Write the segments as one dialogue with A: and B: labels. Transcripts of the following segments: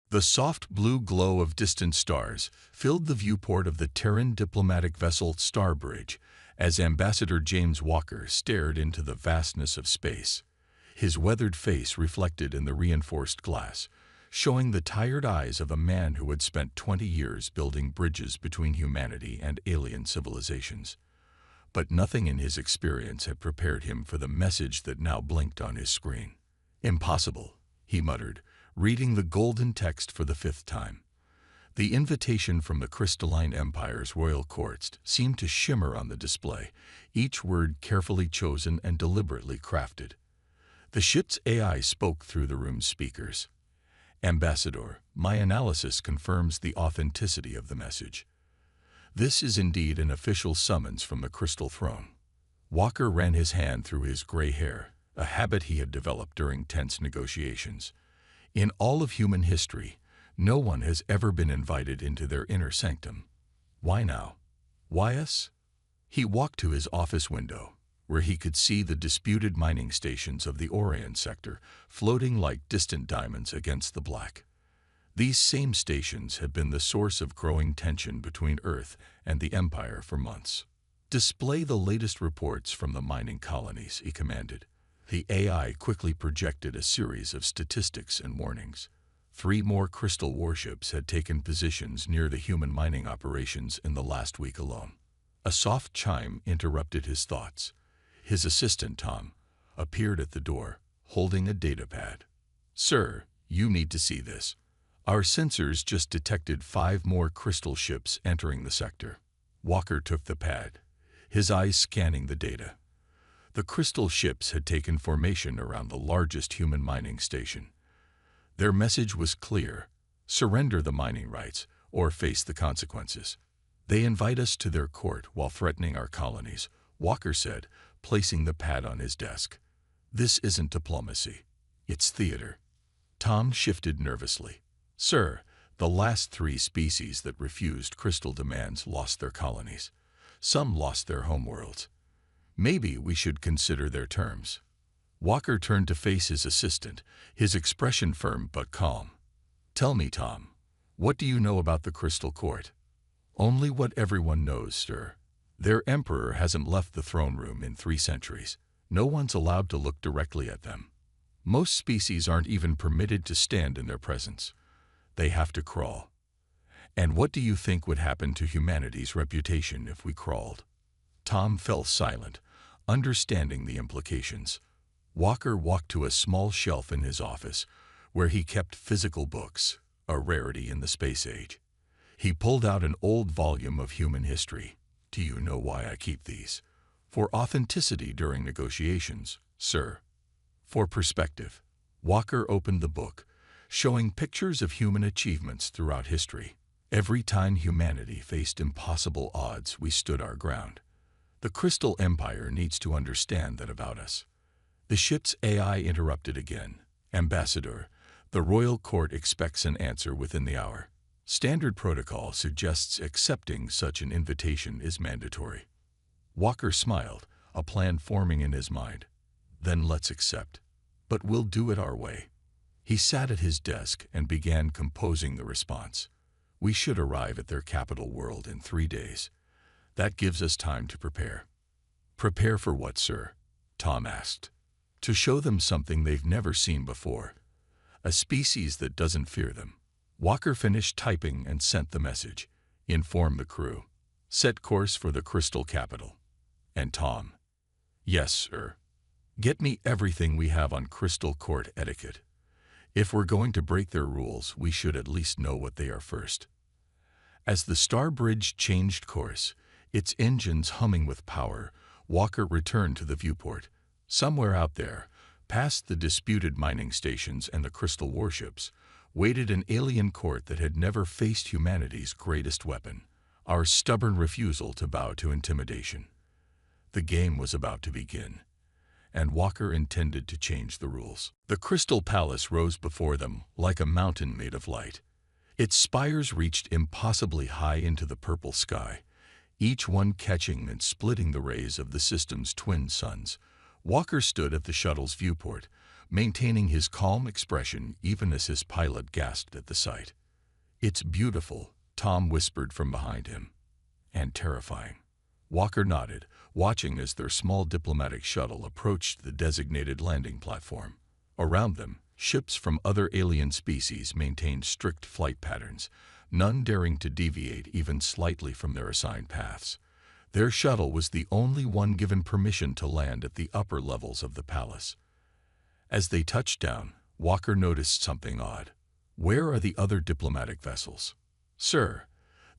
A: The soft blue glow of distant stars filled the viewport of the Terran diplomatic vessel Starbridge as Ambassador James Walker stared into the vastness of space, his weathered face reflected in the reinforced glass, showing the tired eyes of a man who had spent 20 years building bridges between humanity and alien civilizations. But nothing in his experience had prepared him for the message that now blinked on his screen. "Impossible," he muttered, reading the golden text for the 5th time. The invitation from the crystalline empire's royal courts seemed to shimmer on the display, each word carefully chosen and deliberately crafted. The ship's AI spoke through the room's speakers. "Ambassador, my analysis confirms the authenticity of the message. This is indeed an official summons from the Crystal Throne." Walker ran his hand through his gray hair, a habit he had developed during tense negotiations. In all of human history, no one has ever been invited into their inner sanctum. Why now? Why us? He walked to his office window, where he could see the disputed mining stations of the Orion sector floating like distant diamonds against the black. These same stations had been the source of growing tension between Earth and the Empire for months. "Display the latest reports from the mining colonies," he commanded. The AI quickly projected a series of statistics and warnings. 3 more crystal warships had taken positions near the human mining operations in the last week alone. A soft chime interrupted his thoughts. His assistant, Tom, appeared at the door, holding a datapad. "Sir, you need to see this. Our sensors just detected 5 more crystal ships entering the sector." Walker took the pad, his eyes scanning the data. The crystal ships had taken formation around the largest human mining station. Their message was clear: surrender the mining rights or face the consequences. "They invite us to their court while threatening our colonies," Walker said, placing the pad on his desk. "This isn't diplomacy. It's theater." Tom shifted nervously. "Sir, the last 3 species that refused crystal demands lost their colonies. Some lost their homeworlds. Maybe we should consider their terms." Walker turned to face his assistant, his expression firm but calm. "Tell me, Tom, what do you know about the Crystal Court?" "Only what everyone knows, sir. Their emperor hasn't left the throne room in 3 centuries. No one's allowed to look directly at them. Most species aren't even permitted to stand in their presence. They have to crawl. And what do you think would happen to humanity's reputation if we crawled?" Tom fell silent, understanding the implications. Walker walked to a small shelf in his office, where he kept physical books, a rarity in the space age. He pulled out an old volume of human history. "Do you know why I keep these?" "For authenticity during negotiations, sir." "For perspective." Walker opened the book, showing pictures of human achievements throughout history. "Every time humanity faced impossible odds, we stood our ground. The Crystal Empire needs to understand that about us." The ship's AI interrupted again. "Ambassador, the royal court expects an answer within the hour. Standard protocol suggests accepting such an invitation is mandatory." Walker smiled, a plan forming in his mind. "Then let's accept. But we'll do it our way." He sat at his desk and began composing the response. "We should arrive at their capital world in 3 days. That gives us time to prepare." "Prepare for what, sir?" Tom asked. "To show them something they've never seen before. A species that doesn't fear them." Walker finished typing and sent the message. "Inform the crew. Set course for the Crystal Capital." And Tom, "Yes, sir. Get me everything we have on Crystal Court etiquette. If we're going to break their rules, we should at least know what they are first." As the Starbridge changed course, its engines humming with power, Walker returned to the viewport. Somewhere out there, past the disputed mining stations and the crystal warships, waited an alien court that had never faced humanity's greatest weapon, our stubborn refusal to bow to intimidation. The game was about to begin, and Walker intended to change the rules. The Crystal Palace rose before them like a mountain made of light. Its spires reached impossibly high into the purple sky, each one catching and splitting the rays of the system's twin suns. Walker stood at the shuttle's viewport, maintaining his calm expression even as his pilot gasped at the sight. "It's beautiful," Tom whispered from behind him. "And terrifying." Walker nodded, watching as their small diplomatic shuttle approached the designated landing platform. Around them, ships from other alien species maintained strict flight patterns, none daring to deviate even slightly from their assigned paths. Their shuttle was the only one given permission to land at the upper levels of the palace. As they touched down, Walker noticed something odd. "Where are the other diplomatic vessels?" "Sir,"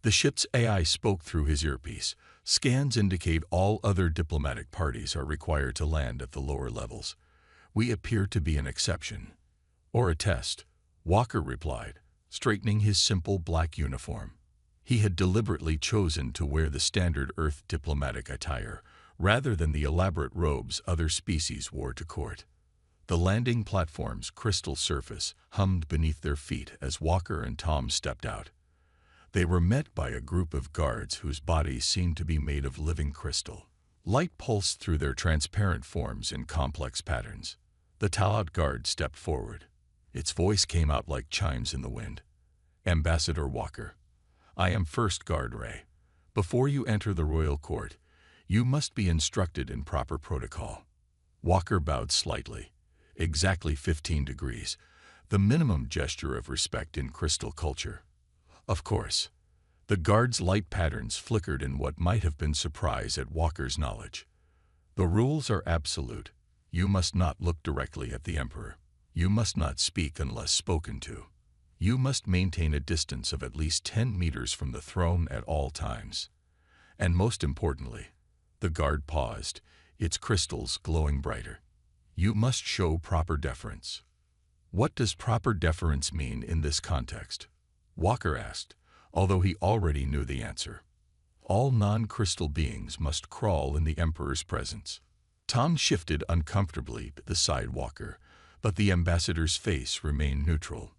A: the ship's AI spoke through his earpiece, "scans indicate all other diplomatic parties are required to land at the lower levels. We appear to be an exception." "Or a test," Walker replied, straightening his simple black uniform. He had deliberately chosen to wear the standard Earth diplomatic attire, rather than the elaborate robes other species wore to court. The landing platform's crystal surface hummed beneath their feet as Walker and Tom stepped out. They were met by a group of guards whose bodies seemed to be made of living crystal. Light pulsed through their transparent forms in complex patterns. The Talat guard stepped forward. Its voice came out like chimes in the wind. "Ambassador Walker, I am First Guard Ray. Before you enter the royal court, you must be instructed in proper protocol." Walker bowed slightly, exactly 15 degrees, the minimum gesture of respect in crystal culture. "Of course." The guard's light patterns flickered in what might have been surprise at Walker's knowledge. "The rules are absolute. You must not look directly at the Emperor. You must not speak unless spoken to. You must maintain a distance of at least 10 meters from the throne at all times. And most importantly," the guard paused, its crystals glowing brighter, "you must show proper deference." "What does proper deference mean in this context?" Walker asked, although he already knew the answer. "All non-crystal beings must crawl in the Emperor's presence." Tom shifted uncomfortably beside Walker, but the ambassador's face remained neutral.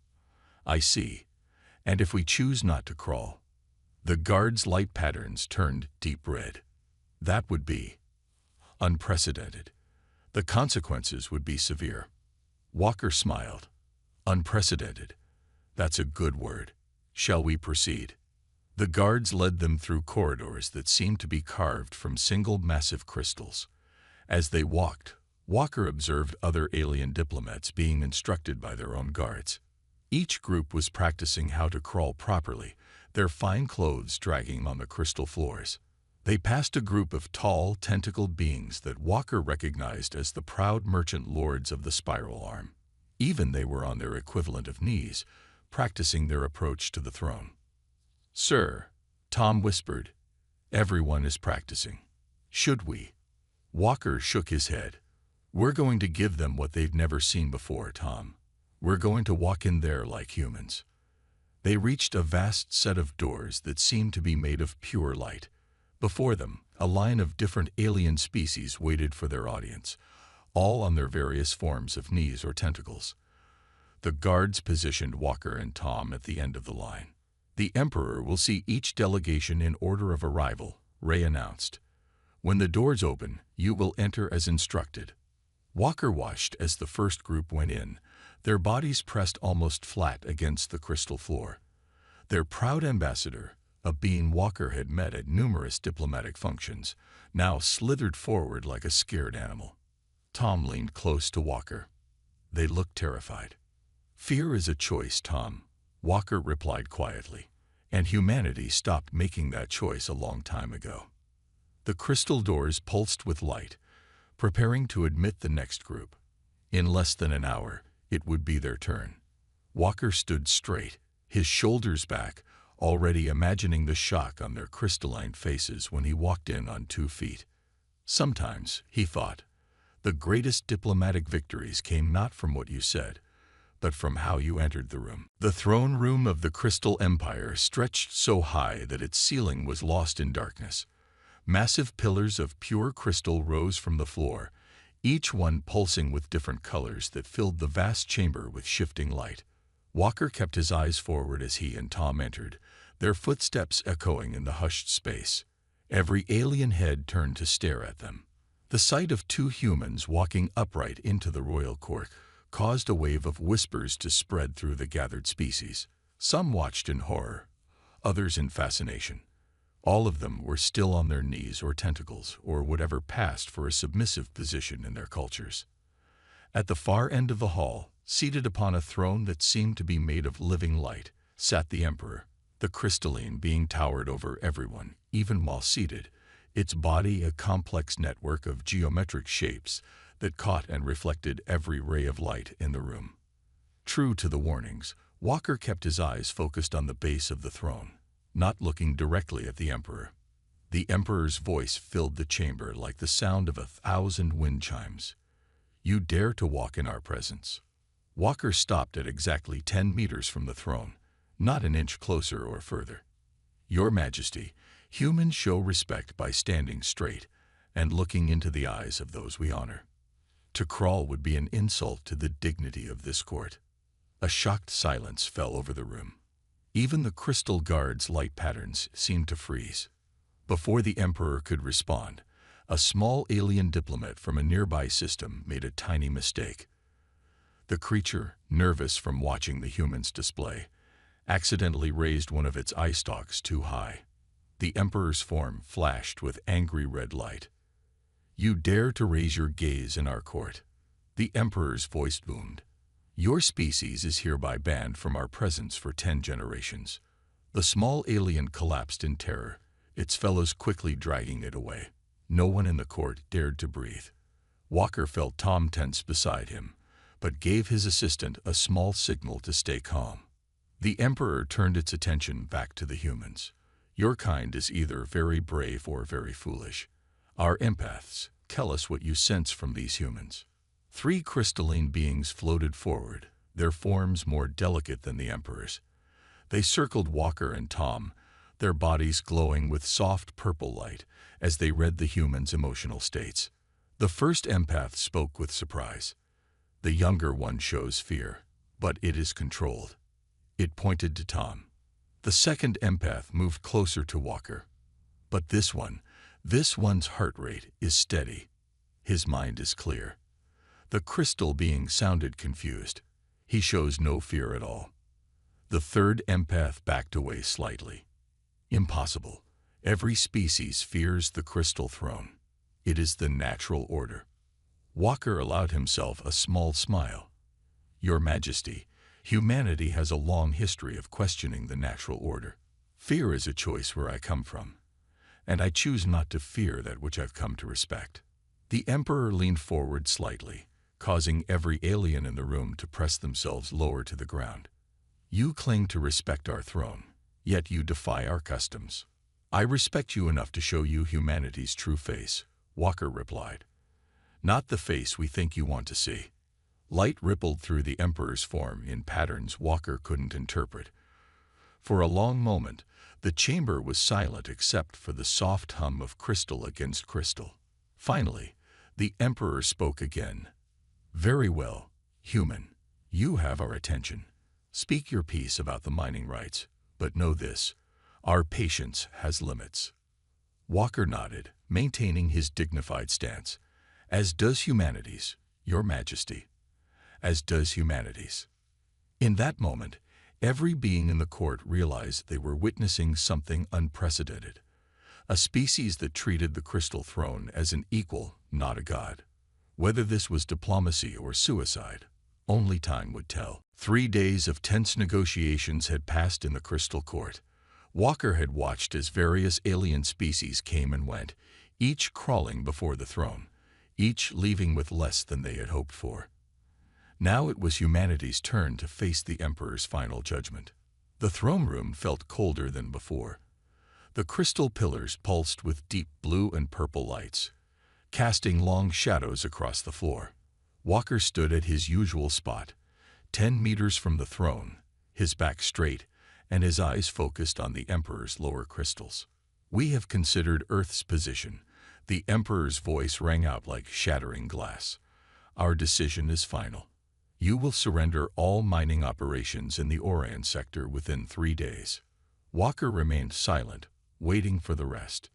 A: "I see. And if we choose not to crawl?" The guard's light patterns turned deep red. "That would be unprecedented. The consequences would be severe." Walker smiled. "Unprecedented. That's a good word. Shall we proceed?" The guards led them through corridors that seemed to be carved from single massive crystals. As they walked, Walker observed other alien diplomats being instructed by their own guards. Each group was practicing how to crawl properly, their fine clothes dragging on the crystal floors. They passed a group of tall, tentacled beings that Walker recognized as the proud merchant lords of the spiral arm. Even they were on their equivalent of knees, practicing their approach to the throne. "Sir," Tom whispered, "everyone is practicing. Should we?" Walker shook his head. "We're going to give them what they've never seen before, Tom. We're going to walk in there like humans." They reached a vast set of doors that seemed to be made of pure light. Before them, a line of different alien species waited for their audience, all on their various forms of knees or tentacles. The guards positioned Walker and Tom at the end of the line. "The Emperor will see each delegation in order of arrival," Ray announced. "When the doors open, you will enter as instructed." Walker watched as the first group went in, their bodies pressed almost flat against the crystal floor. Their proud ambassador, a being Walker had met at numerous diplomatic functions, now slithered forward like a scared animal. Tom leaned close to Walker. They looked terrified. "Fear is a choice, Tom," Walker replied quietly, "and humanity stopped making that choice a long time ago." The crystal doors pulsed with light, preparing to admit the next group. In less than an hour, it would be their turn. Walker stood straight, his shoulders back, already imagining the shock on their crystalline faces when he walked in on 2 feet. Sometimes, he thought, the greatest diplomatic victories came not from what you said, but from how you entered the room. The throne room of the Crystal Empire stretched so high that its ceiling was lost in darkness. Massive pillars of pure crystal rose from the floor, each one pulsing with different colors that filled the vast chamber with shifting light. Walker kept his eyes forward as he and Tom entered, their footsteps echoing in the hushed space. Every alien head turned to stare at them. The sight of 2 humans walking upright into the royal court caused a wave of whispers to spread through the gathered species. Some watched in horror, others in fascination. All of them were still on their knees or tentacles or whatever passed for a submissive position in their cultures. At the far end of the hall, seated upon a throne that seemed to be made of living light, sat the Emperor. The crystalline being towered over everyone, even while seated, its body a complex network of geometric shapes that caught and reflected every ray of light in the room. True to the warnings, Walker kept his eyes focused on the base of the throne, not looking directly at the Emperor. The Emperor's voice filled the chamber like the sound of 1,000 wind chimes. "You dare to walk in our presence." Walker stopped at exactly 10 meters from the throne, not an inch closer or further. "Your Majesty, humans show respect by standing straight and looking into the eyes of those we honor. To crawl would be an insult to the dignity of this court." A shocked silence fell over the room. Even the crystal guard's light patterns seemed to freeze. Before the Emperor could respond, a small alien diplomat from a nearby system made a tiny mistake. The creature, nervous from watching the humans' display, accidentally raised one of its eye stalks too high. The Emperor's form flashed with angry red light. "You dare to raise your gaze in our court?" The Emperor's voice boomed. "Your species is hereby banned from our presence for 10 generations." The small alien collapsed in terror, its fellows quickly dragging it away. No one in the court dared to breathe. Walker felt Tom tense beside him, but gave his assistant a small signal to stay calm. The Emperor turned its attention back to the humans. "Your kind is either very brave or very foolish. Our empaths, tell us what you sense from these humans." 3 crystalline beings floated forward, their forms more delicate than the Emperor's. They circled Walker and Tom, their bodies glowing with soft purple light as they read the humans' emotional states. The first empath spoke with surprise. "The younger one shows fear, but it is controlled." It pointed to Tom. The second empath moved closer to Walker. "But this one's heart rate is steady. His mind is clear." The crystal being sounded confused. "He shows no fear at all." The third empath backed away slightly. "Impossible. Every species fears the crystal throne. It is the natural order." Walker allowed himself a small smile. "Your Majesty, humanity has a long history of questioning the natural order. Fear is a choice where I come from, and I choose not to fear that which I've come to respect." The Emperor leaned forward slightly, causing every alien in the room to press themselves lower to the ground. "You cling to respect our throne, yet you defy our customs." "I respect you enough to show you humanity's true face," Walker replied. "Not the face we think you want to see." Light rippled through the Emperor's form in patterns Walker couldn't interpret. For a long moment, the chamber was silent except for the soft hum of crystal against crystal. Finally, the Emperor spoke again. "Very well, human. You have our attention. Speak your piece about the mining rights, but know this: our patience has limits." Walker nodded, maintaining his dignified stance. "As does humanity's, Your Majesty. As does humanity's." In that moment, every being in the court realized they were witnessing something unprecedented. A species that treated the crystal throne as an equal, not a god. Whether this was diplomacy or suicide, only time would tell. 3 days of tense negotiations had passed in the crystal court. Walker had watched as various alien species came and went, each crawling before the throne, each leaving with less than they had hoped for. Now it was humanity's turn to face the Emperor's final judgment. The throne room felt colder than before. The crystal pillars pulsed with deep blue and purple lights, casting long shadows across the floor. Walker stood at his usual spot, 10 meters from the throne, his back straight and his eyes focused on the Emperor's lower crystals. "We have considered Earth's position." The Emperor's voice rang out like shattering glass. "Our decision is final. You will surrender all mining operations in the Orion sector within 3 days." Walker remained silent, waiting for the rest.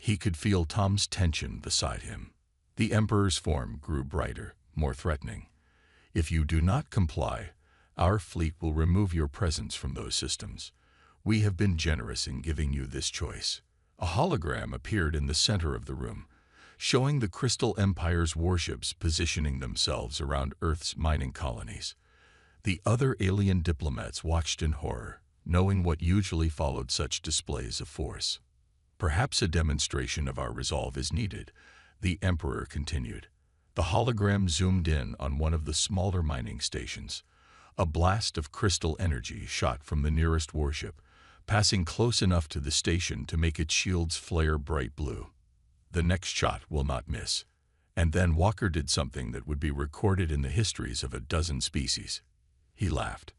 A: He could feel Tom's tension beside him. The Emperor's form grew brighter, more threatening. If you do not comply, our fleet will remove your presence from those systems. We have been generous in giving you this choice." A hologram appeared in the center of the room, showing the Crystal Empire's warships positioning themselves around Earth's mining colonies. The other alien diplomats watched in horror, knowing what usually followed such displays of force. "Perhaps a demonstration of our resolve is needed," the Emperor continued. The hologram zoomed in on one of the smaller mining stations. A blast of crystal energy shot from the nearest warship, passing close enough to the station to make its shields flare bright blue. "The next shot will not miss." And then Walker did something that would be recorded in the histories of a dozen species. He laughed.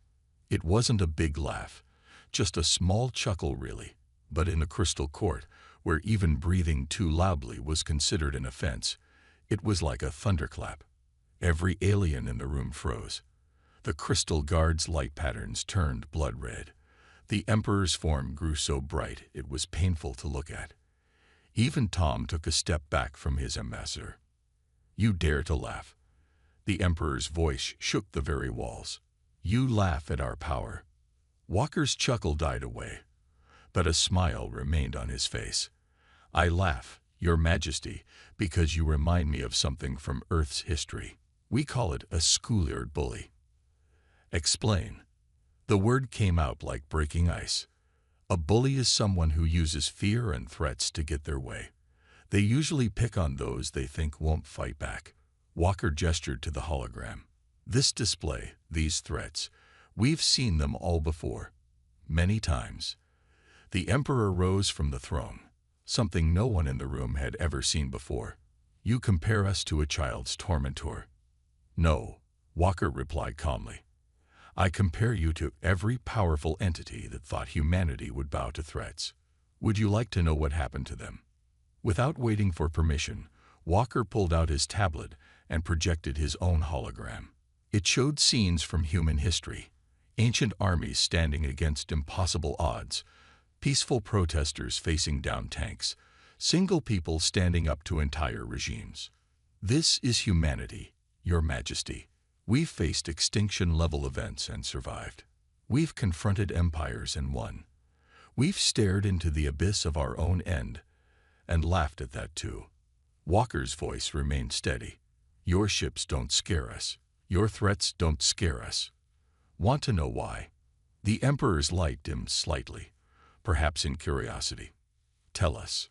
A: It wasn't a big laugh, just a small chuckle really, but in the Crystal Court, where even breathing too loudly was considered an offense, it was like a thunderclap. Every alien in the room froze. The Crystal Guard's light patterns turned blood red. The Emperor's form grew so bright it was painful to look at. Even Tom took a step back from his ambassador. "You dare to laugh?" The Emperor's voice shook the very walls. "You laugh at our power." Walker's chuckle died away, but a smile remained on his face. "I laugh, Your Majesty, because you remind me of something from Earth's history. We call it a schoolyard bully." "Explain." The word came out like breaking ice. A bully is someone who uses fear and threats to get their way. They usually pick on those they think won't fight back. Walker gestured to the hologram. "This display, these threats, we've seen them all before. Many times." The Emperor rose from the throne, something no one in the room had ever seen before. "You compare us to a child's tormentor." "No," Walker replied calmly. "I compare you to every powerful entity that thought humanity would bow to threats. Would you like to know what happened to them?" Without waiting for permission, Walker pulled out his tablet and projected his own hologram. It showed scenes from human history, ancient armies standing against impossible odds, peaceful protesters facing down tanks, single people standing up to entire regimes. "This is humanity, Your Majesty. We've faced extinction-level events and survived. We've confronted empires and won. We've stared into the abyss of our own end and laughed at that too." Walker's voice remained steady. "Your ships don't scare us. Your threats don't scare us. Want to know why?" The Emperor's light dimmed slightly, perhaps in curiosity. "Tell us."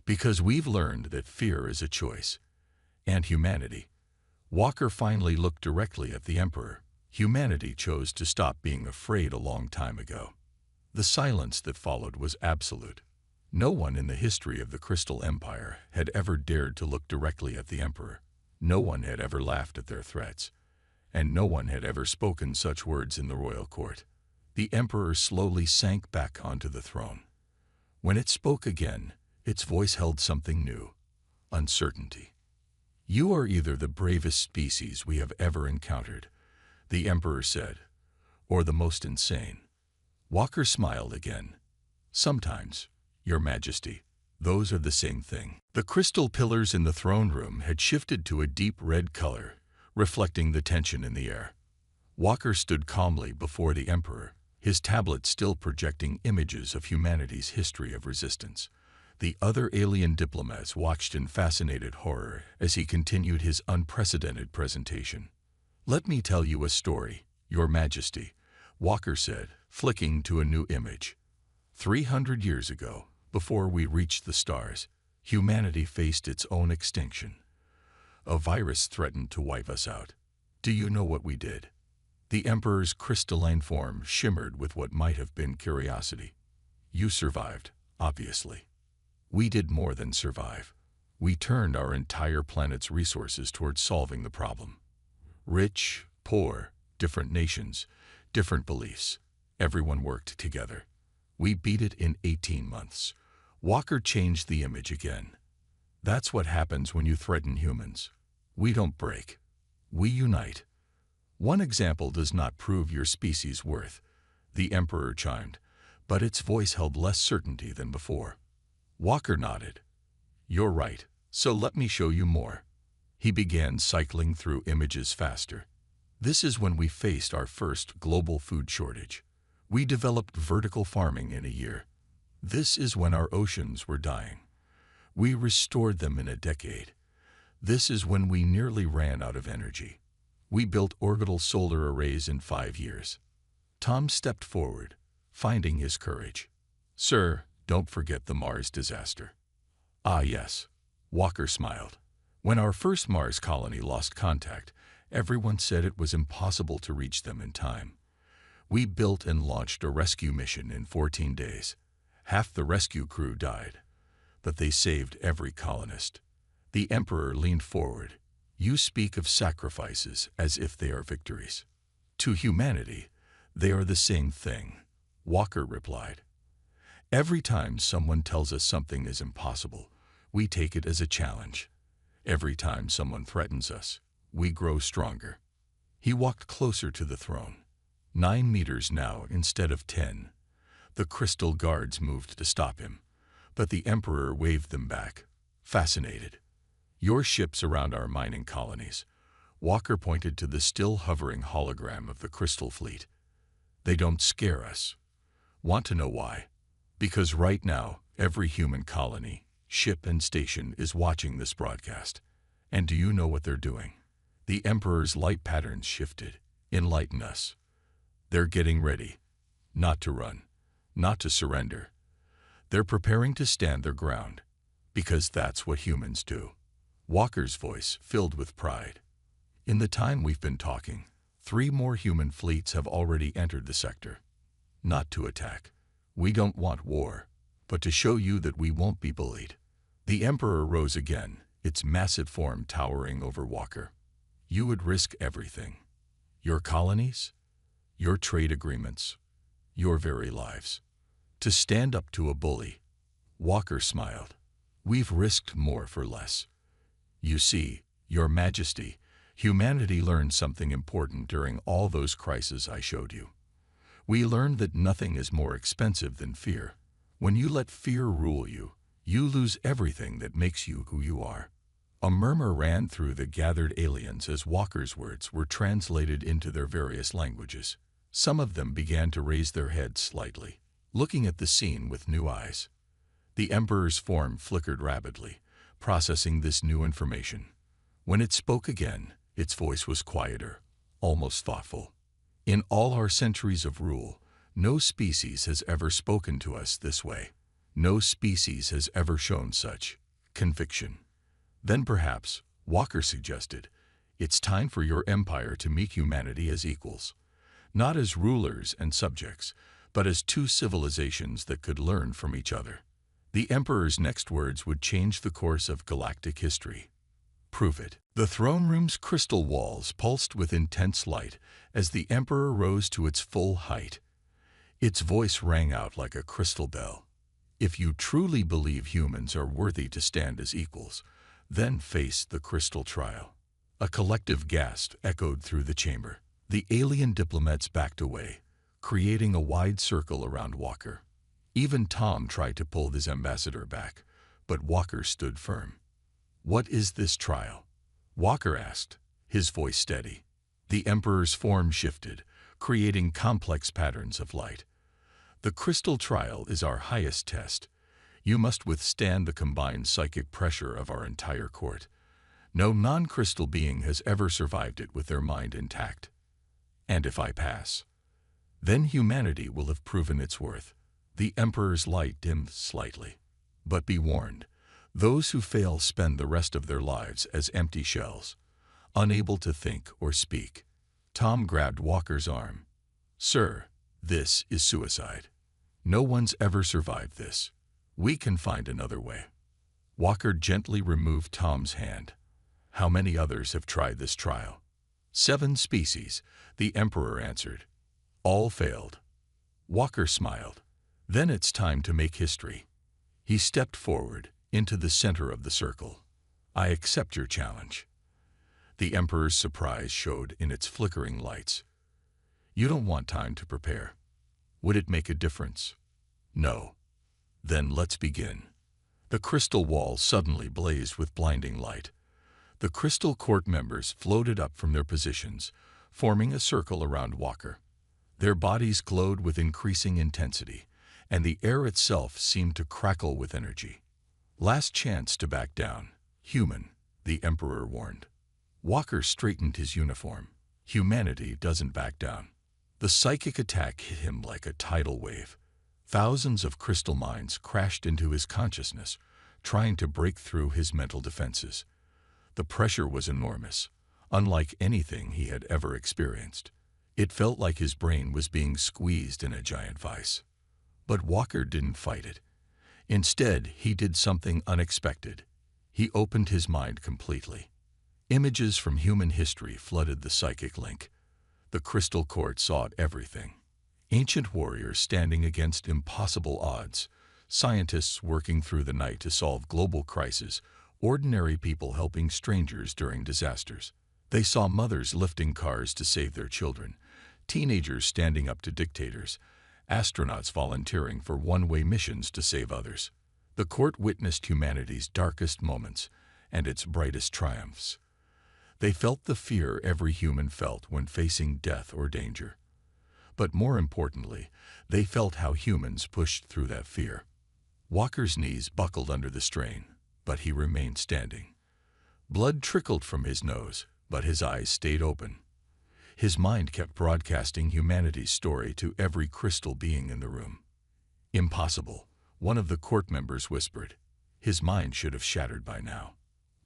A: "Because we've learned that fear is a choice. And humanity." Walker finally looked directly at the Emperor. "Humanity chose to stop being afraid a long time ago." The silence that followed was absolute. No one in the history of the Crystal Empire had ever dared to look directly at the Emperor. No one had ever laughed at their threats. And no one had ever spoken such words in the royal court. The Emperor slowly sank back onto the throne. When it spoke again, its voice held something new: uncertainty. "You are either the bravest species we have ever encountered," the Emperor said, "or the most insane." Walker smiled again. "Sometimes, Your Majesty, those are the same thing." The crystal pillars in the throne room had shifted to a deep red color, reflecting the tension in the air. Walker stood calmly before the Emperor, his tablet still projecting images of humanity's history of resistance. The other alien diplomats watched in fascinated horror as he continued his unprecedented presentation. "Let me tell you a story, Your Majesty," Walker said, flicking to a new image. 300 years ago, before we reached the stars, humanity faced its own extinction. A virus threatened to wipe us out. Do you know what we did? The Emperor's crystalline form shimmered with what might have been curiosity. "You survived, obviously. We did more than survive. We turned our entire planet's resources towards solving the problem. Rich, poor, different nations, different beliefs. Everyone worked together. We beat it in 18 months. Walker changed the image again. "That's what happens when you threaten humans. We don't break. We unite." "One example does not prove your species' worth," the Emperor chimed, but its voice held less certainty than before. Walker nodded. "You're right, so let me show you more." He began cycling through images faster. This is when we faced our first global food shortage. We developed vertical farming in a year. This is when our oceans were dying. We restored them in a decade. This is when we nearly ran out of energy. We built orbital solar arrays in 5 years. Tom stepped forward, finding his courage. Sir, don't forget the Mars disaster. Ah, yes. Walker smiled. When our first Mars colony lost contact, everyone said it was impossible to reach them in time. We built and launched a rescue mission in 14 days. Half the rescue crew died, but they saved every colonist. The Emperor leaned forward. You speak of sacrifices as if they are victories. To humanity, they are the same thing, Walker replied. Every time someone tells us something is impossible, we take it as a challenge. Every time someone threatens us, we grow stronger. He walked closer to the throne. 9 meters now instead of 10. The crystal guards moved to stop him, but the Emperor waved them back, fascinated. Your ships around our mining colonies. Walker pointed to the still hovering hologram of the Crystal Fleet. They don't scare us. Want to know why? Because right now, every human colony, ship and station is watching this broadcast. And do you know what they're doing? The Emperor's light patterns shifted. Enlighten us. They're getting ready. Not to run. Not to surrender. They're preparing to stand their ground. Because that's what humans do. Walker's voice filled with pride. In the time we've been talking, 3 more human fleets have already entered the sector. Not to attack. We don't want war, but to show you that we won't be bullied. The Emperor rose again, its massive form towering over Walker. You would risk everything. Your colonies, your trade agreements, your very lives. To stand up to a bully. Walker smiled. We've risked more for less. You see, Your Majesty, humanity learned something important during all those crises I showed you. We learned that nothing is more expensive than fear. When you let fear rule you, you lose everything that makes you who you are. A murmur ran through the gathered aliens as Walker's words were translated into their various languages. Some of them began to raise their heads slightly, looking at the scene with new eyes. The Emperor's form flickered rapidly, processing this new information. When it spoke again, its voice was quieter, almost thoughtful. In all our centuries of rule, no species has ever spoken to us this way. No species has ever shown such conviction. Then perhaps, Walker suggested, it's time for your empire to meet humanity as equals. Not as rulers and subjects, but as 2 civilizations that could learn from each other. The Emperor's next words would change the course of galactic history. Prove it. The throne room's crystal walls pulsed with intense light as the Emperor rose to its full height. Its voice rang out like a crystal bell. If you truly believe humans are worthy to stand as equals, then face the crystal trial. A collective gasp echoed through the chamber. The alien diplomats backed away, creating a wide circle around Walker. Even Tom tried to pull his ambassador back, but Walker stood firm. What is this trial? Walker asked, his voice steady. The Emperor's form shifted, creating complex patterns of light. The crystal trial is our highest test. You must withstand the combined psychic pressure of our entire court. No non-crystal being has ever survived it with their mind intact. And if I pass, then humanity will have proven its worth. The Emperor's light dimmed slightly. But be warned, those who fail spend the rest of their lives as empty shells, unable to think or speak. Tom grabbed Walker's arm. Sir, this is suicide. No one's ever survived this. We can find another way. Walker gently removed Tom's hand. How many others have tried this trial? 7 species, the Emperor answered. All failed. Walker smiled. Then it's time to make history. He stepped forward, into the center of the circle. I accept your challenge. The Emperor's surprise showed in its flickering lights. You don't want time to prepare. Would it make a difference? No. Then let's begin. The crystal wall suddenly blazed with blinding light. The crystal court members floated up from their positions, forming a circle around Walker. Their bodies glowed with increasing intensity, and the air itself seemed to crackle with energy. "Last chance to back down, human," the Emperor warned. Walker straightened his uniform. "Humanity doesn't back down." The psychic attack hit him like a tidal wave. Thousands of crystal mines crashed into his consciousness, trying to break through his mental defenses. The pressure was enormous, unlike anything he had ever experienced. It felt like his brain was being squeezed in a giant vice. But Walker didn't fight it. Instead, he did something unexpected. He opened his mind completely. Images from human history flooded the psychic link. The crystal court saw everything. Ancient warriors standing against impossible odds, scientists working through the night to solve global crises, ordinary people helping strangers during disasters. They saw mothers lifting cars to save their children, teenagers standing up to dictators, astronauts volunteering for one-way missions to save others. The court witnessed humanity's darkest moments and its brightest triumphs. They felt the fear every human felt when facing death or danger. But more importantly, they felt how humans pushed through that fear. Walker's knees buckled under the strain, but he remained standing. Blood trickled from his nose, but his eyes stayed open. His mind kept broadcasting humanity's story to every crystal being in the room. "Impossible," one of the court members whispered. His mind should have shattered by now.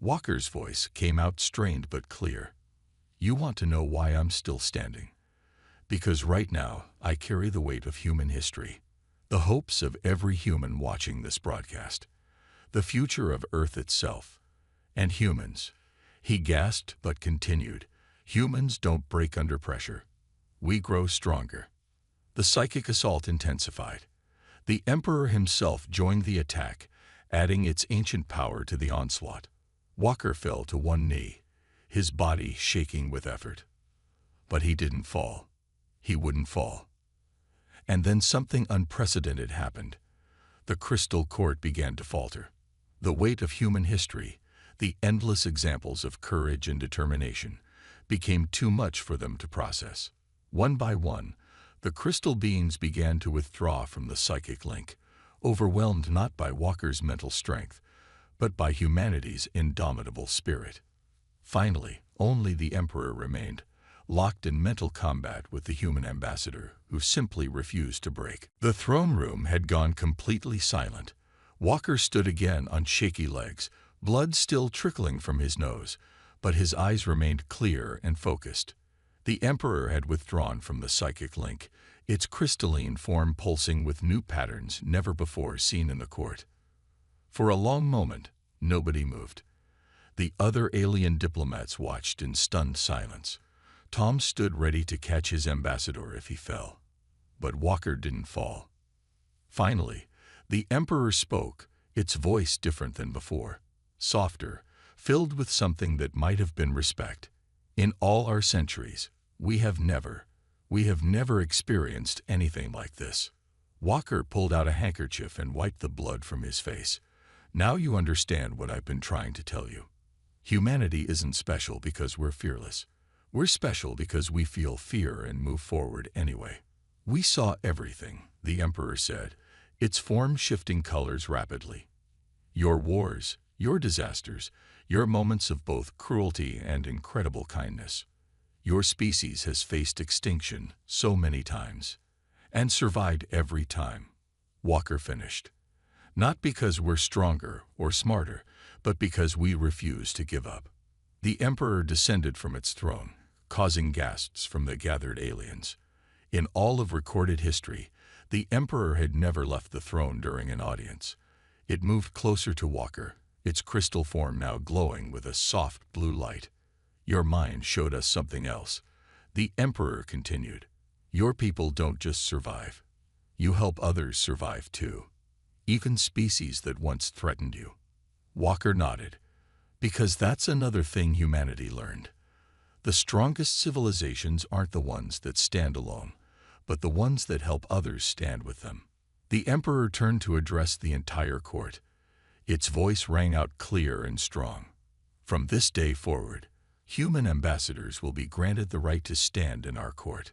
A: Walker's voice came out strained but clear. "You want to know why I'm still standing? Because right now, I carry the weight of human history, the hopes of every human watching this broadcast, the future of Earth itself, and humans." He gasped but continued. "Humans don't break under pressure. We grow stronger." The psychic assault intensified. The Emperor himself joined the attack, adding its ancient power to the onslaught. Walker fell to one knee, his body shaking with effort. But he didn't fall. He wouldn't fall. And then something unprecedented happened. The crystal court began to falter. The weight of human history, the endless examples of courage and determination, became too much for them to process. One by one, the crystal beings began to withdraw from the psychic link, overwhelmed not by Walker's mental strength, but by humanity's indomitable spirit. Finally, only the Emperor remained, locked in mental combat with the human ambassador, who simply refused to break. The throne room had gone completely silent. Walker stood again on shaky legs, blood still trickling from his nose, but his eyes remained clear and focused. The Emperor had withdrawn from the psychic link, its crystalline form pulsing with new patterns never before seen in the court. For a long moment, nobody moved. The other alien diplomats watched in stunned silence. Tom stood ready to catch his ambassador if he fell. But Walker didn't fall. Finally, the Emperor spoke, its voice different than before, softer, filled with something that might have been respect. "In all our centuries, we have never experienced anything like this." Walker pulled out a handkerchief and wiped the blood from his face. "Now you understand what I've been trying to tell you. Humanity isn't special because we're fearless. We're special because we feel fear and move forward anyway." "We saw everything," the Emperor said, its form shifting colors rapidly. "Your wars, your disasters, your moments of both cruelty and incredible kindness. Your species has faced extinction so many times, and survived every time." Walker finished. "Not because we're stronger or smarter, but because we refuse to give up." The Emperor descended from its throne, causing gasps from the gathered aliens. In all of recorded history, the Emperor had never left the throne during an audience. It moved closer to Walker, its crystal form now glowing with a soft blue light. "Your mind showed us something else," the Emperor continued. "Your people don't just survive. You help others survive too, even species that once threatened you." Walker nodded. "Because that's another thing humanity learned. The strongest civilizations aren't the ones that stand alone, but the ones that help others stand with them." The Emperor turned to address the entire court. Its voice rang out clear and strong. "From this day forward, Human ambassadors will be granted the right to stand in our court.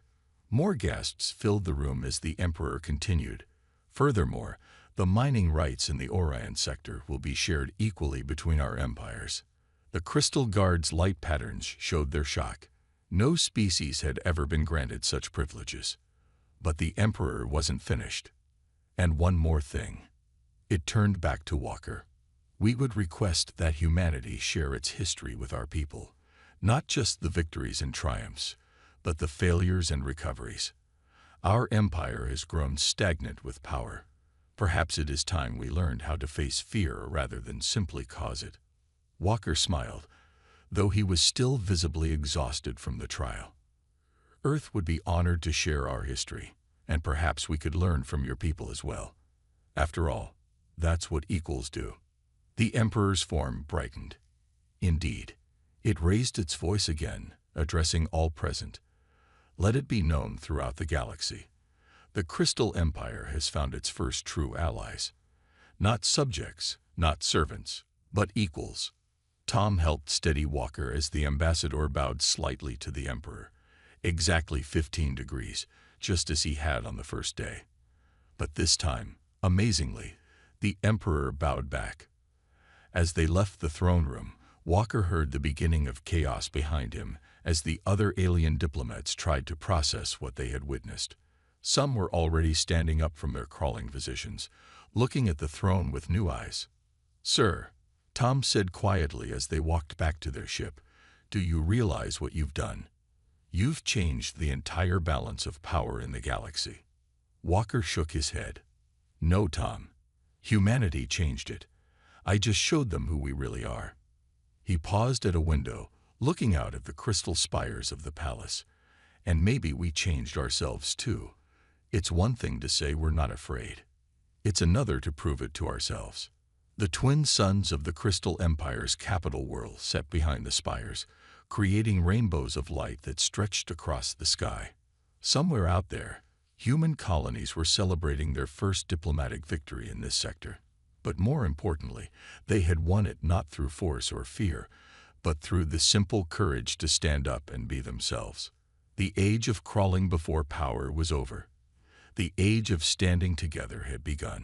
A: More guests filled the room as the emperor continued. Furthermore, the mining rights in the Orion sector will be shared equally between our empires. The Crystal Guard's light patterns showed their shock. No species had ever been granted such privileges. But the emperor wasn't finished. And one more thing. It turned back to Walker. We would request that humanity share its history with our people, not just the victories and triumphs, but the failures and recoveries. Our empire has grown stagnant with power. Perhaps it is time we learned how to face fear rather than simply cause it. Walker smiled, though he was still visibly exhausted from the trial. Earth would be honored to share our history, and perhaps we could learn from your people as well. After all, that's what equals do. The Emperor's form brightened. Indeed, it raised its voice again, addressing all present. Let it be known throughout the galaxy. The Crystal Empire has found its first true allies. Not subjects, not servants, but equals. Tom helped steady Walker as the ambassador bowed slightly to the Emperor. Exactly 15 degrees, just as he had on the first day. But this time, amazingly, the Emperor bowed back. As they left the throne room, Walker heard the beginning of chaos behind him as the other alien diplomats tried to process what they had witnessed. Some were already standing up from their crawling positions, looking at the throne with new eyes. "Sir," Tom said quietly as they walked back to their ship, "do you realize what you've done? You've changed the entire balance of power in the galaxy." Walker shook his head. "No, Tom. Humanity changed it. I just showed them who we really are." He paused at a window, looking out at the crystal spires of the palace. "And maybe we changed ourselves too. It's one thing to say we're not afraid. It's another to prove it to ourselves." The twin suns of the Crystal Empire's capital whirl set behind the spires, creating rainbows of light that stretched across the sky. Somewhere out there, human colonies were celebrating their first diplomatic victory in this sector. But more importantly, they had won it not through force or fear, but through the simple courage to stand up and be themselves. The age of crawling before power was over. The age of standing together had begun.